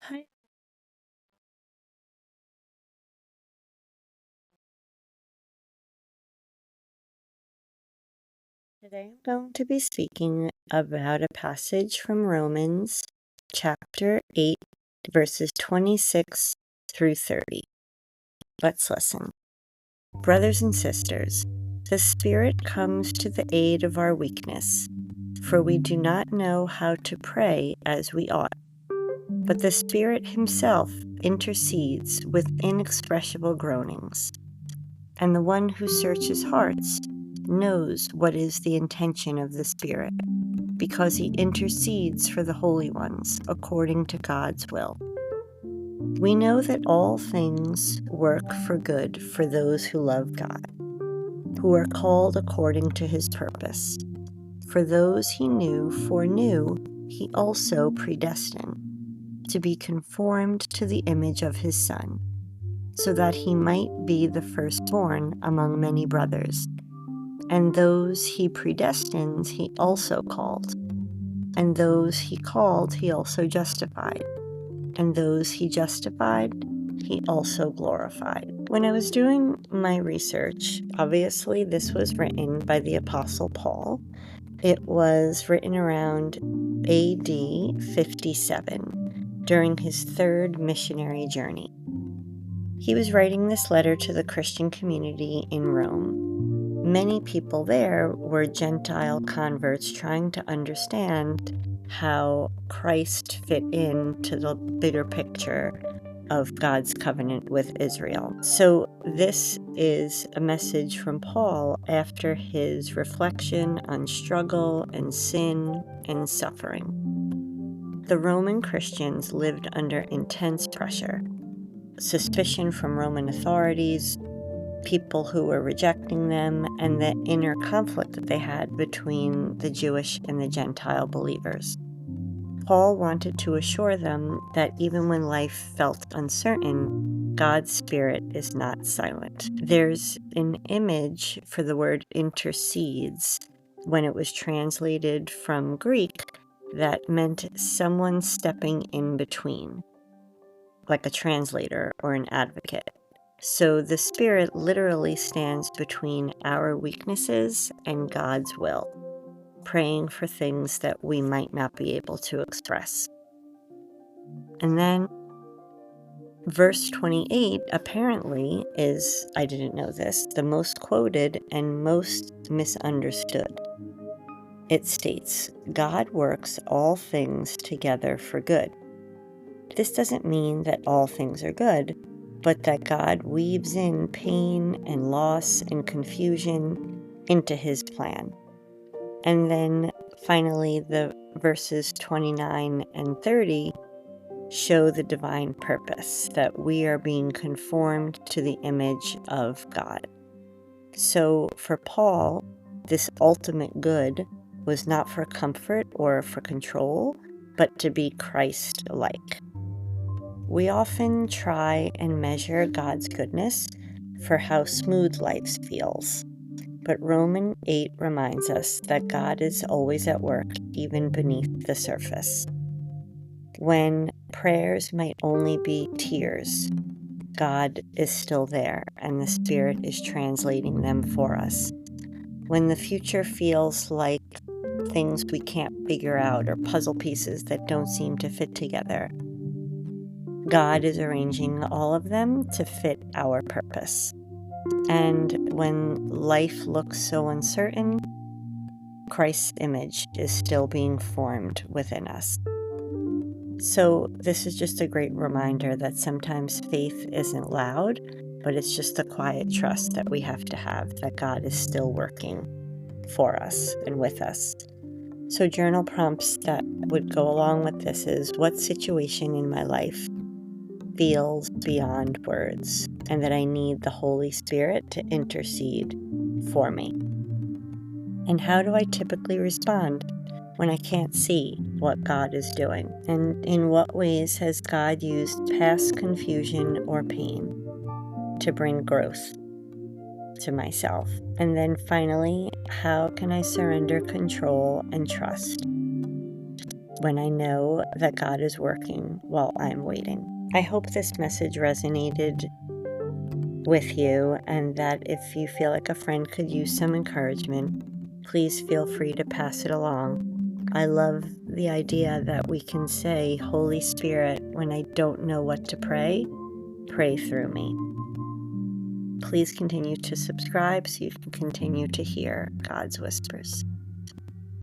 Hi. Today I'm going to be speaking about a passage from Romans chapter 8, verses 26 through 30. Let's listen. Brothers and sisters, the Spirit comes to the aid of our weakness, for we do not know how to pray as we ought. But the Spirit Himself intercedes with inexpressible groanings. And the one who searches hearts knows what is the intention of the Spirit, because he intercedes for the holy ones according to God's will. We know that all things work for good for those who love God, who are called according to his purpose. For those he foreknew, he also predestined to be conformed to the image of his Son, so that he might be the firstborn among many brothers. And those he predestined, he also called. And those he called, he also justified. And those he justified, he also glorified. When I was doing my research, obviously this was written by the Apostle Paul. It was written around AD 57 during his third missionary journey. He was writing this letter to the Christian community in Rome. Many people there were Gentile converts trying to understand how Christ fit into the bigger picture of God's covenant with Israel. So this is a message from Paul after his reflection on struggle and sin and suffering. The Roman Christians lived under intense pressure, suspicion from Roman authorities, people who were rejecting them, and the inner conflict that they had between the Jewish and the Gentile believers. Paul wanted to assure them that even when life felt uncertain, God's Spirit is not silent. There's an image for the word intercedes when it was translated from Greek that meant someone stepping in between, like a translator or an advocate. So the Spirit literally stands between our weaknesses and God's will, praying for things that we might not be able to express. And then verse 28 apparently is, I didn't know this, the most quoted and most misunderstood. It states, God works all things together for good. This doesn't mean that all things are good, but that God weaves in pain and loss and confusion into his plan. And then finally, the verses 29 and 30 show the divine purpose, that we are being conformed to the image of God. So for Paul, this ultimate good was not for comfort or for control, but to be Christ-like. We often try and measure God's goodness for how smooth life feels. But Romans 8 reminds us that God is always at work, even beneath the surface. When prayers might only be tears, God is still there, and the Spirit is translating them for us. When the future feels like things we can't figure out or puzzle pieces that don't seem to fit together, God is arranging all of them to fit our purpose. And when life looks so uncertain, Christ's image is still being formed within us. So this is just a great reminder that sometimes faith isn't loud, but it's just a quiet trust that we have to have, that God is still working for us and with us. So journal prompts that would go along with this is, what situation in my life feels beyond words, and that I need the Holy Spirit to intercede for me? And how do I typically respond when I can't see what God is doing? And in what ways has God used past confusion or pain to bring growth to myself? And then finally, how can I surrender control and trust? when I know that God is working while I'm waiting. I hope this message resonated with you, and that if you feel like a friend could use some encouragement, please feel free to pass it along. I love the idea that we can say, Holy Spirit, when I don't know what to pray, pray through me. Please continue to subscribe so you can continue to hear God's whispers.